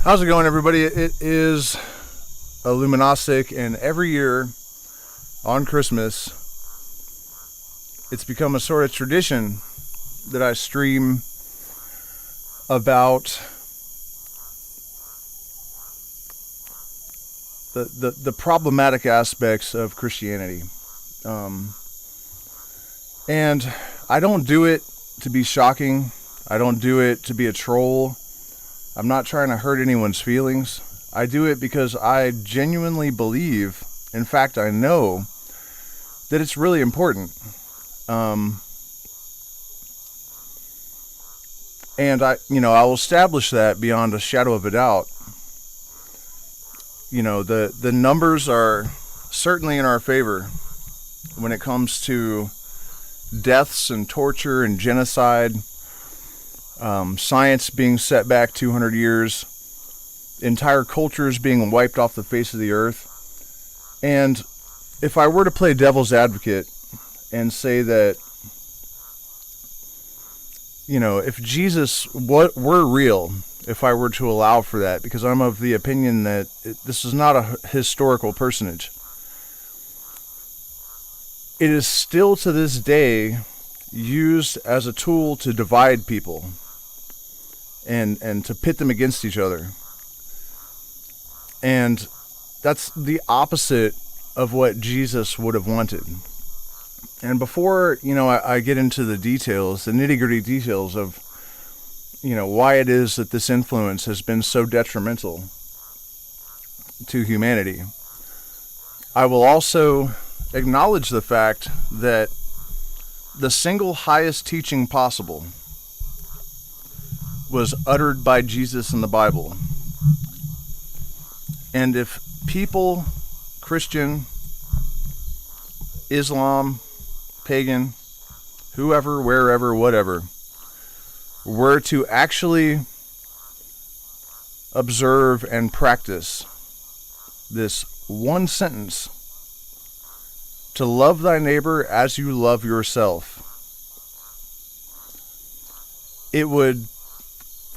How's it going, everybody? It is Illuminostic, and every year on Christmas, it's become a sort of tradition that I stream about the problematic aspects of Christianity. And I don't do it to be shocking. I don't do it to be a troll. I'm not trying to hurt anyone's feelings. I do it because I genuinely believe, in fact, I know that it's really important. And I will establish that beyond a shadow of a doubt. The numbers are certainly in our favor when it comes to deaths and torture and genocide. Science being set back 200 years, entire cultures being wiped off the face of the earth. And if I were to play devil's advocate and say that, if Jesus were real, if I were to allow for that, because I'm of the opinion that this is not a historical personage, it is still to this day used as a tool to divide people and to pit them against each other. And that's the opposite of what Jesus would have wanted. And before, I get into the details, the nitty-gritty details of, why it is that this influence has been so detrimental to humanity, I will also acknowledge the fact that the single highest teaching possible was uttered by Jesus in the Bible. And if people, Christian, Islam, pagan, whoever, wherever, whatever, were to actually observe and practice this one sentence, to love thy neighbor as you love yourself, it would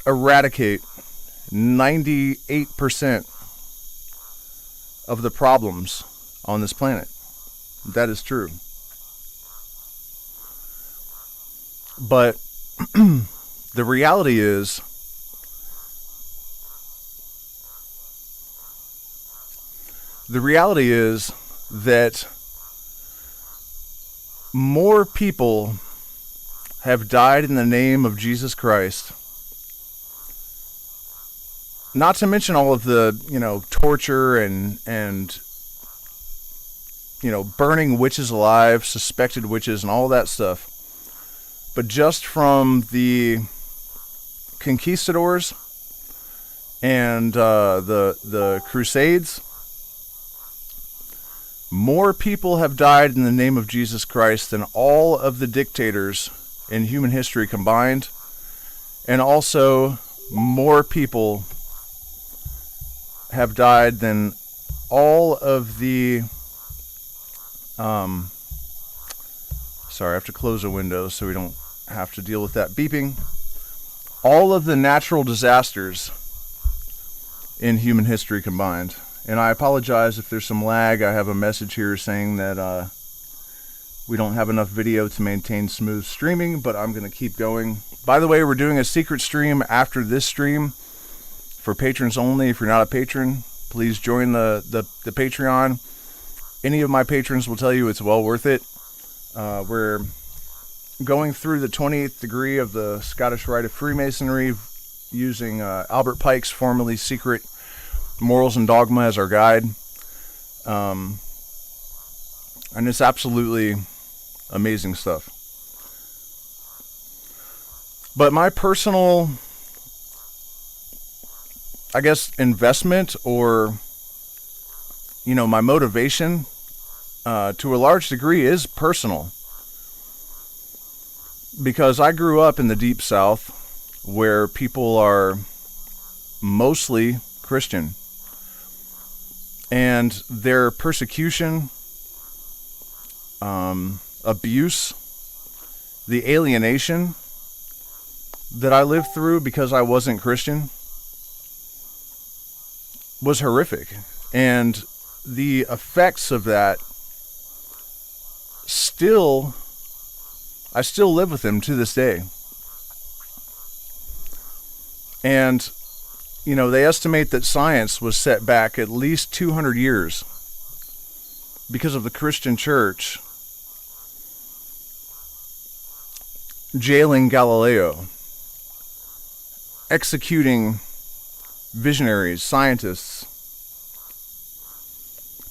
eradicate 98% of the problems on this planet. That is true. But the reality is that more people have died in the name of Jesus Christ. Not to mention all of the, torture and burning witches alive, suspected witches and all that stuff. But just from the conquistadors and the Crusades, more people have died in the name of Jesus Christ than all of the dictators in human history combined. And also, more people have died than all of the... sorry, I have to close a window so we don't have to deal with that beeping. All of the natural disasters in human history combined. And I apologize if there's some lag. I have a message here saying that we don't have enough video to maintain smooth streaming, but I'm going to keep going. By the way, we're doing a secret stream after this stream for patrons only. If you're not a patron, please join the Patreon. Any of my patrons will tell you it's well worth it. We're going through the 28th degree of the Scottish Rite of Freemasonry using Albert Pike's formerly secret Morals and Dogma as our guide. And it's absolutely amazing stuff. But my personal, investment, or, my motivation, to a large degree is personal. Because I grew up in the Deep South, where people are mostly Christian. And their persecution, abuse, the alienation that I lived through because I wasn't Christian was horrific. And the effects of that I still live with them to this day. And, they estimate that science was set back at least 200 years because of the Christian church jailing Galileo, executing visionaries, scientists,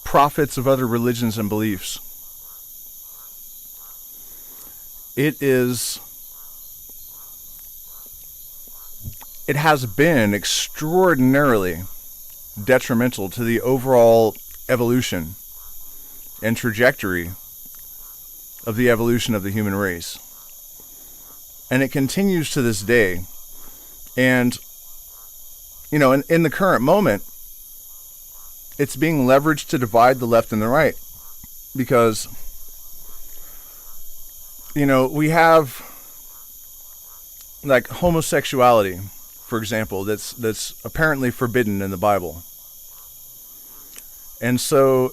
prophets of other religions and beliefs. It has been extraordinarily detrimental to the overall evolution and trajectory of the evolution of the human race. And it continues to this day. And, in the current moment, it's being leveraged to divide the left and the right. Because, we have, like, homosexuality, for example, that's apparently forbidden in the Bible. And so,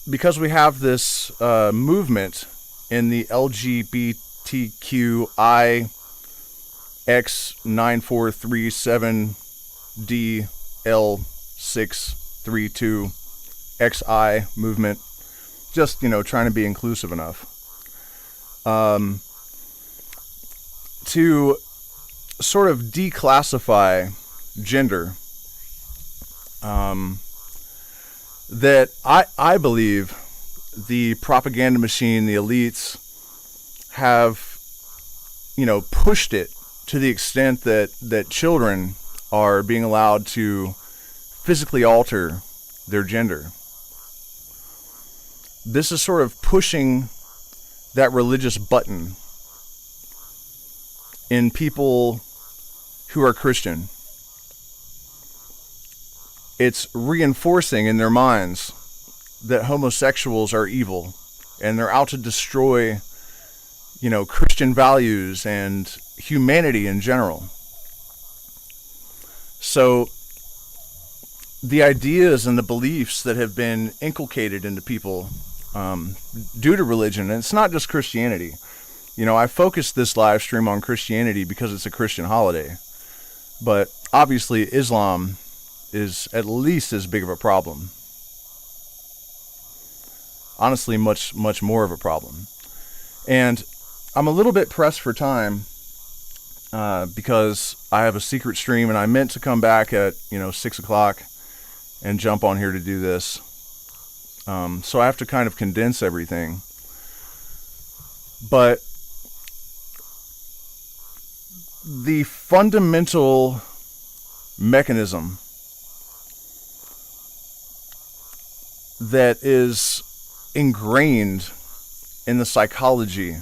because we have this movement in the LGBTQI X9437DL632XI movement, just, trying to be inclusive enough. To sort of declassify gender, that I believe the propaganda machine, the elites, have, pushed it to the extent that children are being allowed to physically alter their gender. This is sort of pushing that religious button in people who are Christian. It's reinforcing in their minds that homosexuals are evil and they're out to destroy, Christian values and humanity in general. So the ideas and the beliefs that have been inculcated into people due to religion, and it's not just Christianity. I focused this live stream on Christianity because it's a Christian holiday. But obviously Islam is at least as big of a problem. Honestly, much, much more of a problem. And I'm a little bit pressed for time because I have a secret stream and I meant to come back at, 6 o'clock and jump on here to do this. So I have to kind of condense everything. But the fundamental mechanism that is ingrained in the psychology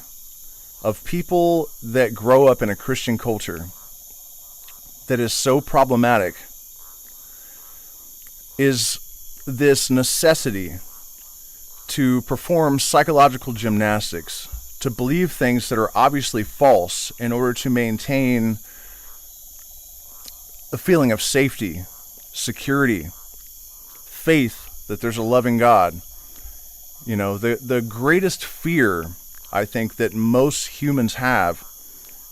of people that grow up in a Christian culture that is so problematic is this necessity to perform psychological gymnastics, to believe things that are obviously false in order to maintain a feeling of safety, security, faith that there's a loving God. The greatest fear, I think, that most humans have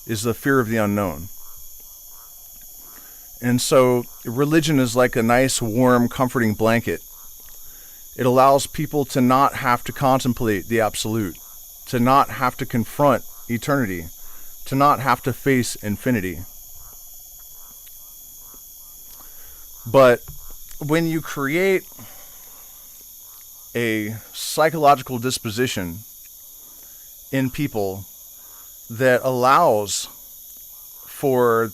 is the fear of the unknown. And so religion is like a nice, warm, comforting blanket. It allows people to not have to contemplate the absolute, to not have to confront eternity, to not have to face infinity. But when you create a psychological disposition in people that allows for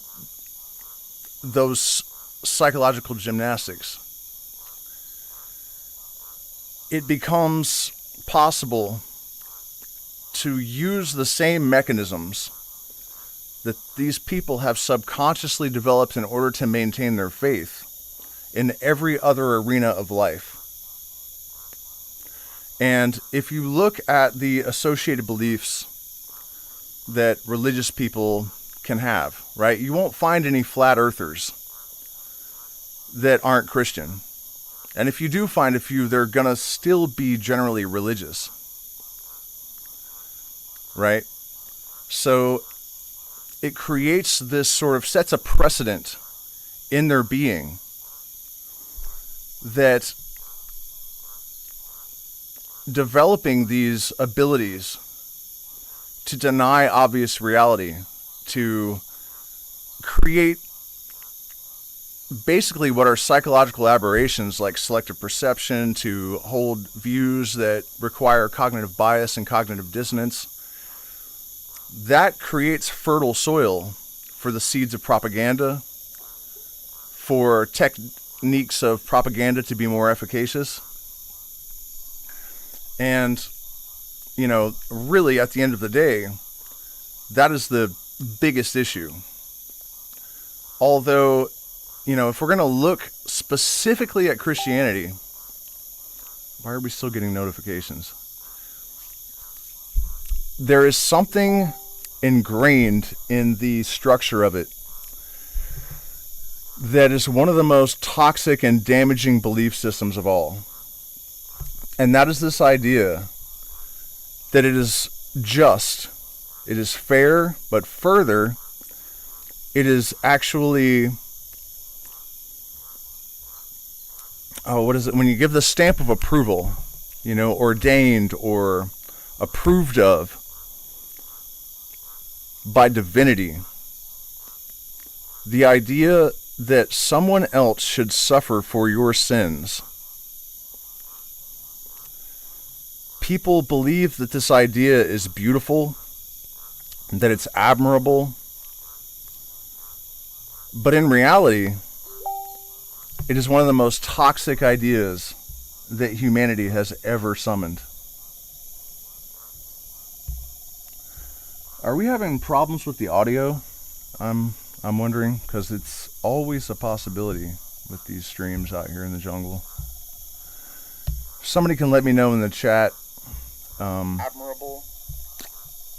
those psychological gymnastics, it becomes possible to use the same mechanisms that these people have subconsciously developed in order to maintain their faith in every other arena of life. And if you look at the associated beliefs that religious people can have, right? You won't find any flat earthers that aren't Christian. And if you do find a few, they're going to still be generally religious, right? So it creates this sort of, sets a precedent in their being that developing these abilities to deny obvious reality, to create basically what are psychological aberrations like selective perception, to hold views that require cognitive bias and cognitive dissonance, that creates fertile soil for the seeds of propaganda, for techniques of propaganda to be more efficacious. And, you know, really at the end of the day, that is the biggest issue. Although, you know, if we're going to look specifically at Christianity, why are we still getting notifications? There is something ingrained in the structure of it that is one of the most toxic and damaging belief systems of all. And that is this idea that it is just, it is fair, but further, it is actually, what is it? When you give the stamp of approval, you know, ordained or approved of by divinity, the idea that someone else should suffer for your sins. People believe that this idea is beautiful, that it's admirable, but in reality, it is one of the most toxic ideas that humanity has ever summoned. Are we having problems with the audio? I'm wondering, because it's always a possibility with these streams out here in the jungle. Somebody can let me know in the chat. Admirable.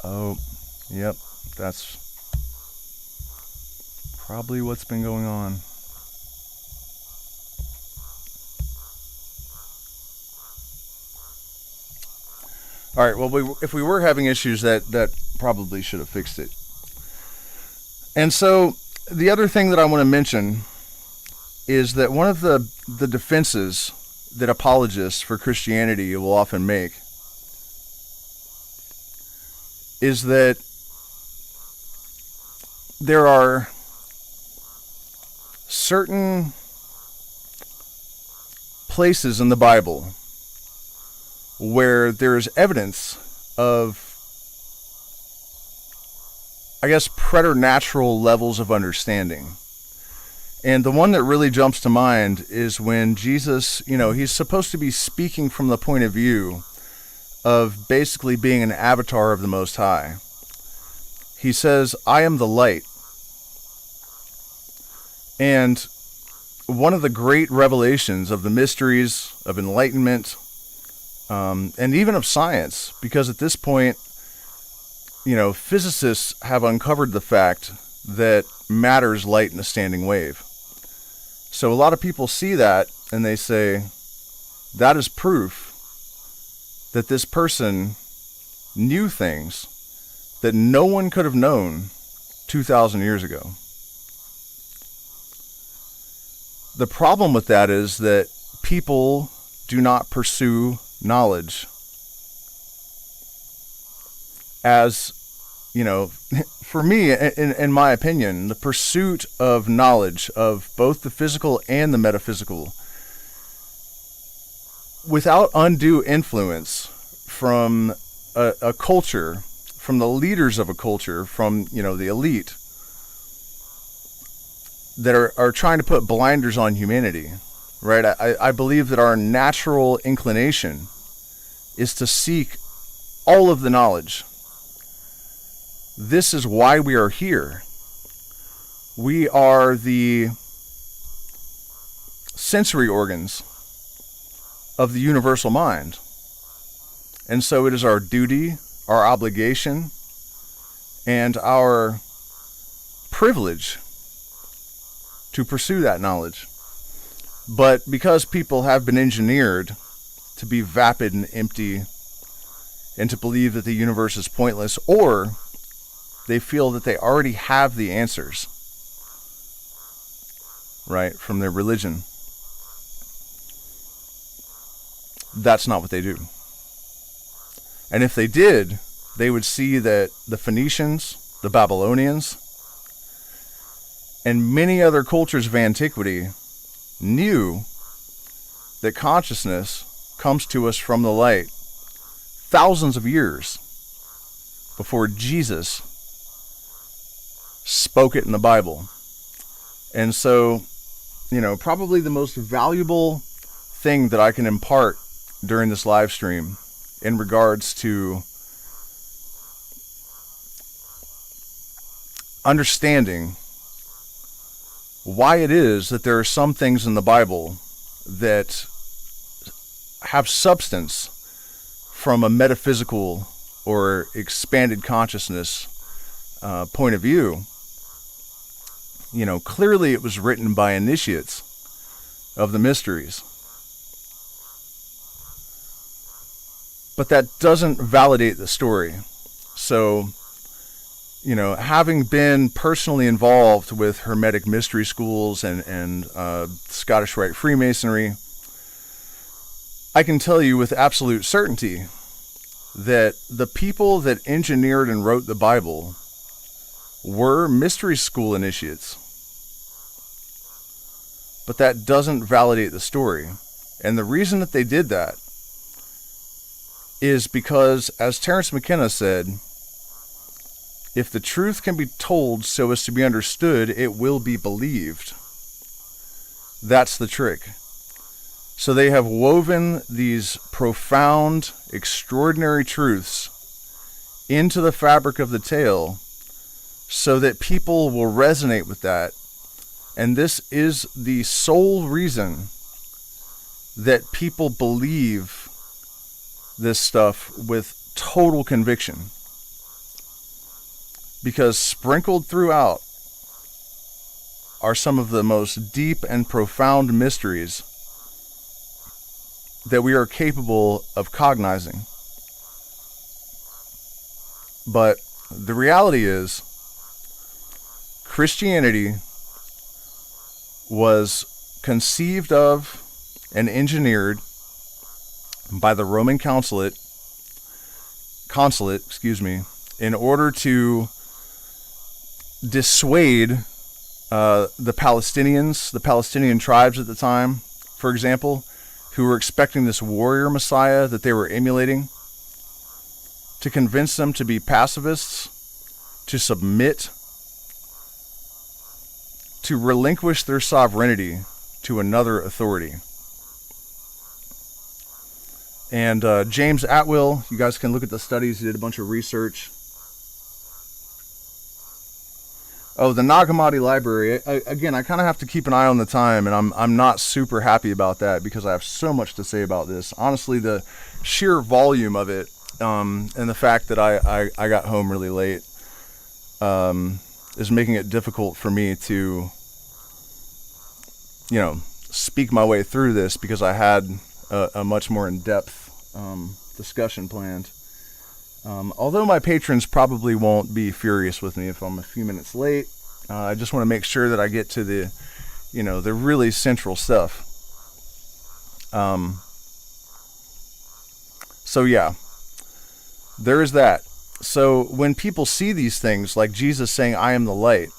Oh, yep, that's probably what's been going on. All right, well, if we were having issues, that probably should have fixed it. And so the other thing that I want to mention is that one of the defenses that apologists for Christianity will often make is that there are certain places in the Bible where there is evidence of, I guess, preternatural levels of understanding. And the one that really jumps to mind is when Jesus, you know, he's supposed to be speaking from the point of view of basically being an avatar of the Most High. He says, "I am the light." And one of the great revelations of the mysteries of enlightenment, and even of science, because at this point, you know, physicists have uncovered the fact that matter is light in a standing wave. So a lot of people see that and they say, that is proof that this person knew things that no one could have known 2,000 years ago. The problem with that is that people do not pursue knowledge. As, you know, for me, in my opinion, the pursuit of knowledge of both the physical and the metaphysical, without undue influence from a culture, from the leaders of a culture, from, you know, the elite, that are trying to put blinders on humanity, right? I believe that our natural inclination is to seek all of the knowledge. This is why we are here. We are the sensory organs of the universal mind. And so it is our duty, our obligation, and our privilege to pursue that knowledge. But because people have been engineered to be vapid and empty and to believe that the universe is pointless, or they feel that they already have the answers, right, from their religion, that's not what they do. And if they did, they would see that the Phoenicians, the Babylonians, and many other cultures of antiquity knew that consciousness comes to us from the light thousands of years before Jesus spoke it in the Bible. And so, probably the most valuable thing that I can impart during this live stream in regards to understanding why it is that there are some things in the Bible that have substance from a metaphysical or expanded consciousness point of view. Clearly it was written by initiates of the mysteries. But that doesn't validate the story. So, having been personally involved with Hermetic mystery schools and Scottish Rite Freemasonry, I can tell you with absolute certainty that the people that engineered and wrote the Bible were mystery school initiates. But that doesn't validate the story. And the reason that they did that is because, as Terence McKenna said, if the truth can be told so as to be understood, it will be believed. That's the trick. So they have woven these profound, extraordinary truths into the fabric of the tale so that people will resonate with that. And this is the sole reason that people believe this stuff with total conviction. Because sprinkled throughout are some of the most deep and profound mysteries that we are capable of cognizing. But the reality is, Christianity was conceived of and engineered by the Roman consulate, in order to dissuade the Palestinians, the Palestinian tribes at the time, for example, who were expecting this warrior messiah that they were emulating, to convince them to be pacifists, to submit, to relinquish their sovereignty to another authority. And James Atwill, you guys can look at the studies, he did a bunch of research. Oh, the Nag Hammadi Library. Again, I kind of have to keep an eye on the time, and I'm not super happy about that because I have so much to say about this. Honestly, the sheer volume of it, and the fact that I got home really late, is making it difficult for me to, speak my way through this because I had a much more in-depth discussion planned. Although my patrons probably won't be furious with me if I'm a few minutes late. I just want to make sure that I get to the, the really central stuff. So yeah, there is that. So when people see these things, like Jesus saying, "I am the light,"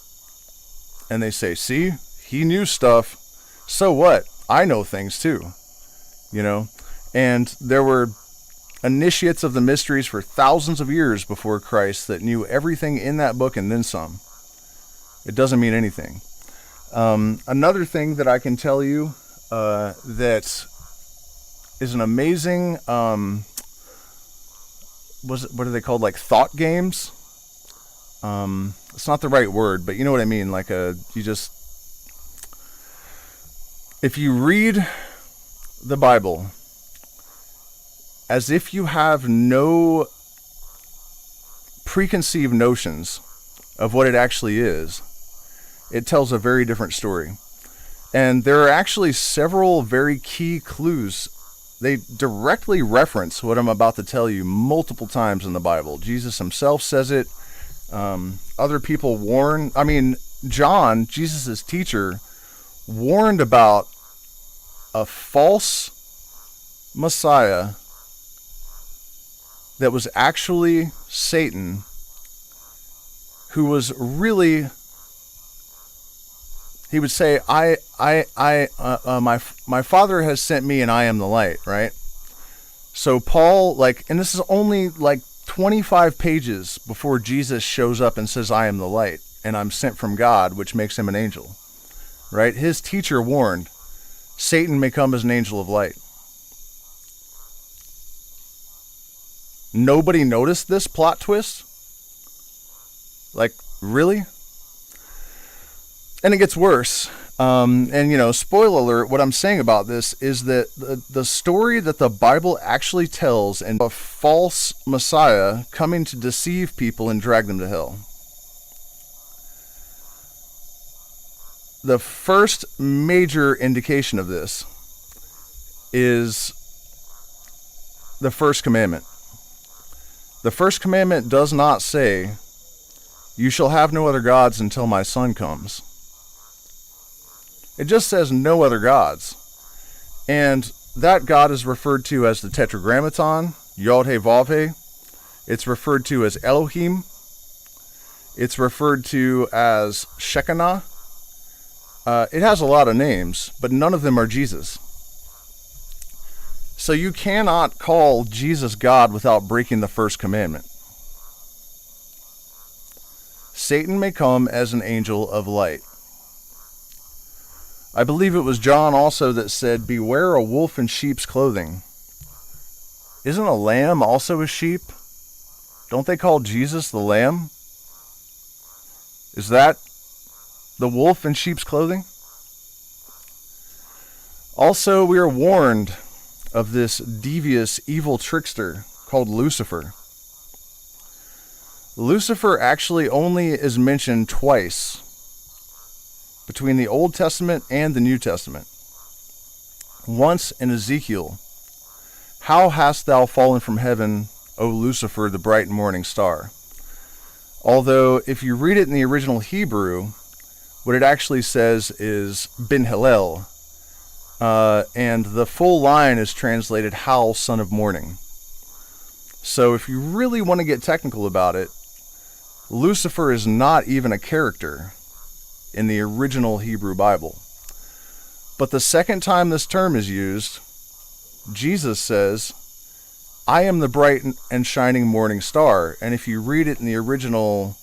and they say, "See, he knew stuff. So what? I know things too." And there were initiates of the mysteries for thousands of years before Christ that knew everything in that book and then some. It doesn't mean anything. Another thing that I can tell you that is an amazing, what are they called? Like thought games? It's not the right word, but you know what I mean. Like if you read the Bible as if you have no preconceived notions of what it actually is, it tells a very different story. And there are actually several very key clues. They directly reference what I'm about to tell you multiple times in the Bible. Jesus himself says it. Other people warn. John, Jesus' teacher, warned about a false Messiah that was actually Satan, who was really, he would say, my Father has sent me and I am the light, right? So Paul, and this is only 25 pages before Jesus shows up and says, I am the light and I'm sent from God, which makes him an angel, right? His teacher warned, Satan may come as an angel of light. Nobody noticed this plot twist? Really? And it gets worse. Spoiler alert, what I'm saying about this is that the story that the Bible actually tells and a false Messiah coming to deceive people and drag them to hell. The first major indication of this is the first commandment. The first commandment does not say, you shall have no other gods until my son comes. It just says no other gods. And that God is referred to as the Tetragrammaton, Yod-He-Vav-He. It's referred to as Elohim. It's referred to as Shekinah. It has a lot of names, but none of them are Jesus. So you cannot call Jesus God without breaking the first commandment. Satan may come as an angel of light. I believe it was John also that said, beware a wolf in sheep's clothing. Isn't a lamb also a sheep? Don't they call Jesus the lamb? Is that the wolf in sheep's clothing? Also, we are warned of this devious, evil trickster called Lucifer. Lucifer actually only is mentioned twice between the Old Testament and the New Testament. Once in Ezekiel, how hast thou fallen from heaven, O Lucifer, the bright morning star? Although, if you read it in the original Hebrew, what it actually says is Ben Hillel, and the full line is translated Hal, son of morning. So if you really want to get technical about it, Lucifer is not even a character in the original Hebrew Bible. But the second time this term is used, Jesus says, I am the bright and shining morning star. And if you read it in the original,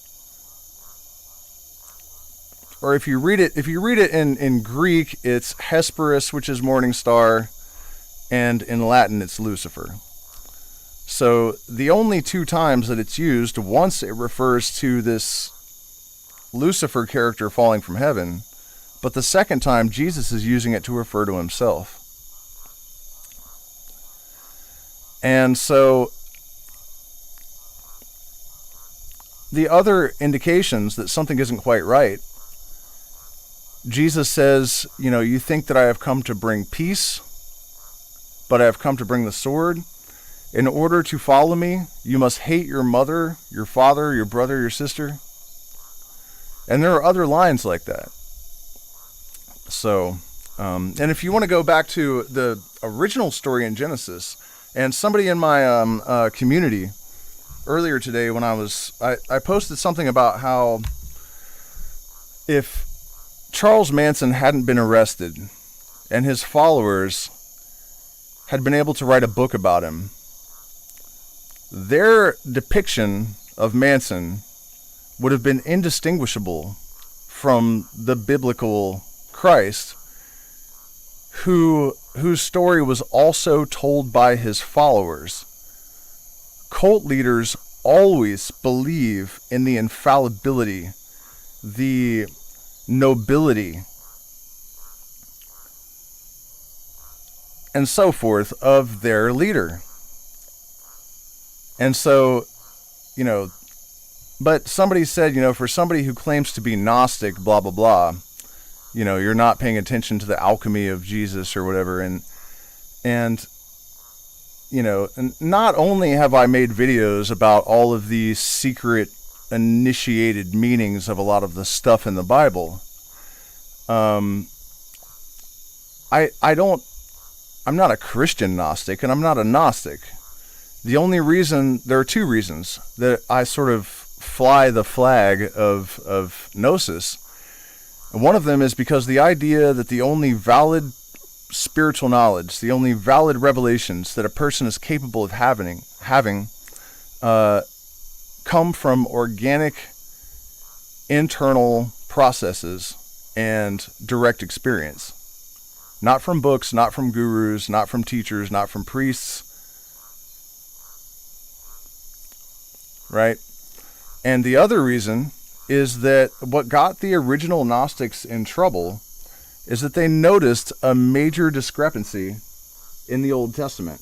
or if you read it in Greek, it's Hesperus, which is morning star, and in Latin it's Lucifer. So the only two times that it's used, once it refers to this Lucifer character falling from heaven, but the second time Jesus is using it to refer to himself. And so the other indications that something isn't quite right, Jesus says, you think that I have come to bring peace, but I have come to bring the sword. In order to follow me, you must hate your mother, your father, your brother, your sister. And there are other lines like that. So, and if you want to go back to the original story in Genesis, and somebody in my community earlier today when I posted something about how if Charles Manson hadn't been arrested and his followers had been able to write a book about him, their depiction of Manson would have been indistinguishable from the biblical Christ, whose story was also told by his followers. Cult leaders always believe in the infallibility, the nobility, and so forth of their leader. And so, But somebody said, for somebody who claims to be Gnostic, blah, blah, blah, you're not paying attention to the alchemy of Jesus or whatever. And not only have I made videos about all of these secret initiated meanings of a lot of the stuff in the Bible, I'm not a Christian Gnostic, and I'm not a Gnostic. There are two reasons that I sort of fly the flag of Gnosis. And one of them is because the idea that the only valid spiritual knowledge, the only valid revelations that a person is capable of having come from organic internal processes and direct experience. Not from books, not from gurus, not from teachers, not from priests. Right? And the other reason is that what got the original Gnostics in trouble is that they noticed a major discrepancy in the Old Testament.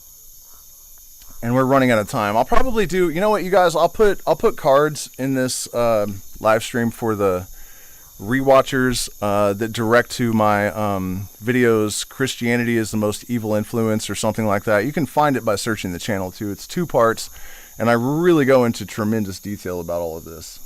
And we're running out of time. I'll probably do, you know what, you guys, I'll put cards in this live stream for the rewatchers that direct to my videos, Christianity is the most evil influence or something like that. You can find it by searching the channel too. It's 2 parts, and I really go into tremendous detail about all of this.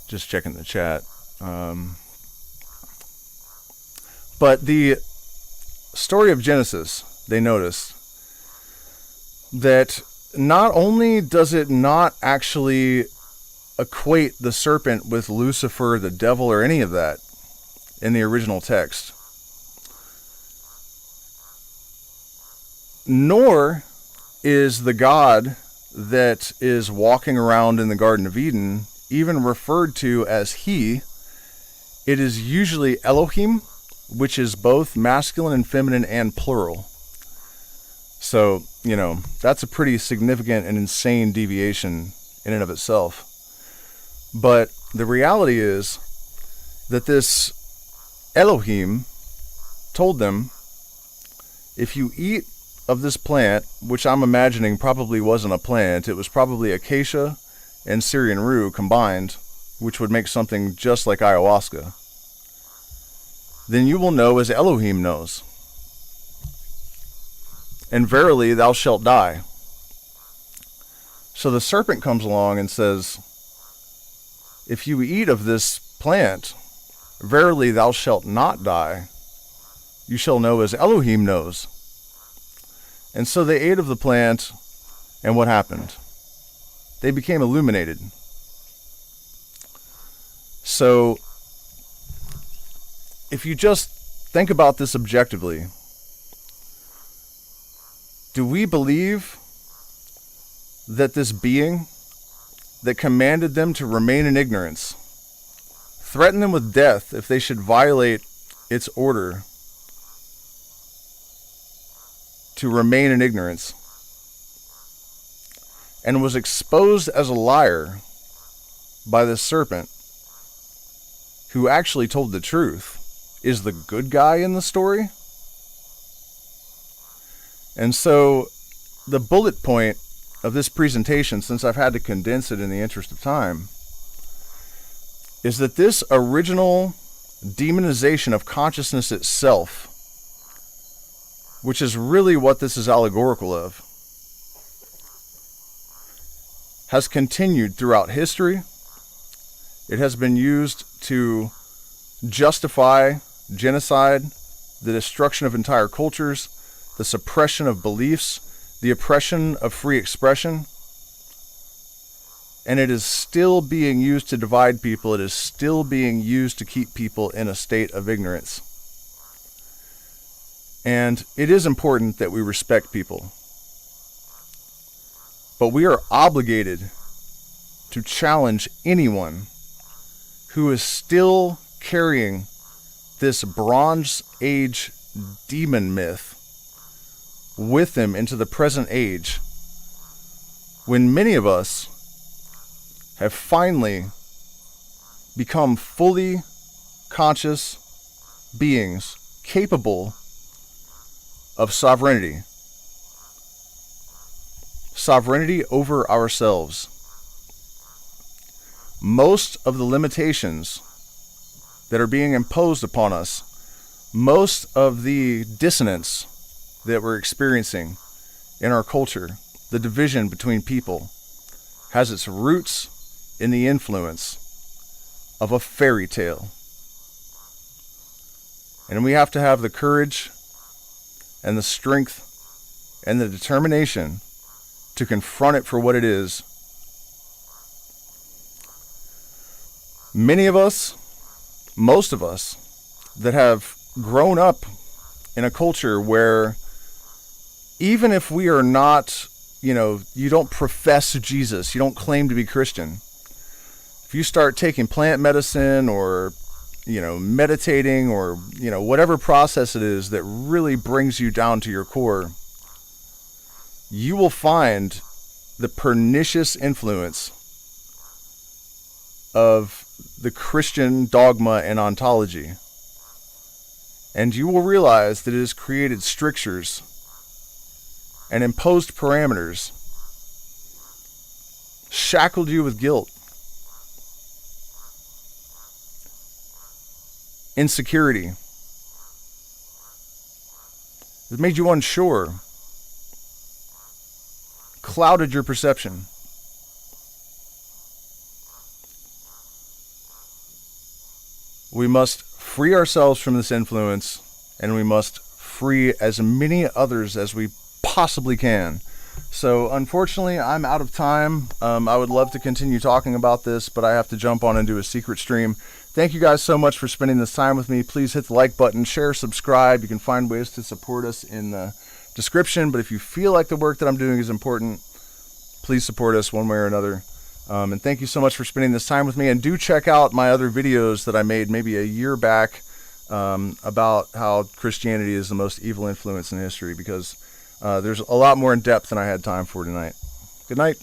Just checking the chat. But the story of Genesis, they notice that not only does it not actually equate the serpent with Lucifer, the devil, or any of that in the original text, nor is the God that is walking around in the Garden of Eden even referred to as he. It is usually Elohim, which is both masculine and feminine and plural. So, that's a pretty significant and insane deviation in and of itself. But the reality is that this Elohim told them, if you eat of this plant, which I'm imagining probably wasn't a plant, it was probably acacia and Syrian rue combined, which would make something just like ayahuasca, then you will know as Elohim knows. And verily thou shalt die. So the serpent comes along and says, if you eat of this plant, verily thou shalt not die. You shall know as Elohim knows. And so they ate of the plant, and what happened? They became illuminated. So, if you just think about this objectively, do we believe that this being that commanded them to remain in ignorance, threatened them with death if they should violate its order to remain in ignorance, and was exposed as a liar by the serpent who actually told the truth, is the good guy in the story? And so the bullet point of this presentation, since I've had to condense it in the interest of time, is that this original demonization of consciousness itself, which is really what this is allegorical of, has continued throughout history. It has been used to justify genocide, the destruction of entire cultures, the suppression of beliefs, the oppression of free expression. And it is still being used to divide people. It is still being used to keep people in a state of ignorance. And it is important that we respect people. But we are obligated to challenge anyone who is still carrying this Bronze Age demon myth with them into the present age, when many of us have finally become fully conscious beings capable of sovereignty. Sovereignty over ourselves. Most of the limitations that are being imposed upon us, most of the dissonance that we're experiencing in our culture, the division between people, has its roots in the influence of a fairy tale. And we have to have the courage and the strength and the determination to confront it for what it is. Many of us, most of us, that have grown up in a culture where even if we are not, you don't profess Jesus, you don't claim to be Christian, if you start taking plant medicine or, meditating or, whatever process it is that really brings you down to your core, you will find the pernicious influence of the Christian dogma and ontology. And you will realize that it has created strictures and imposed parameters, shackled you with guilt, insecurity. It made you unsure, clouded your perception. We must free ourselves from this influence, and we must free as many others as we possibly can. So unfortunately, I'm out of time. I would love to continue talking about this, but I have to jump on and do a secret stream. Thank you guys so much for spending this time with me. Please hit the like button, share, subscribe. You can find ways to support us in the description, but if you feel like the work that I'm doing is important, please support us one way or another. And thank you so much for spending this time with me. And do check out my other videos that I made maybe a year back about how Christianity is the most evil influence in history, because there's a lot more in depth than I had time for tonight. Good night.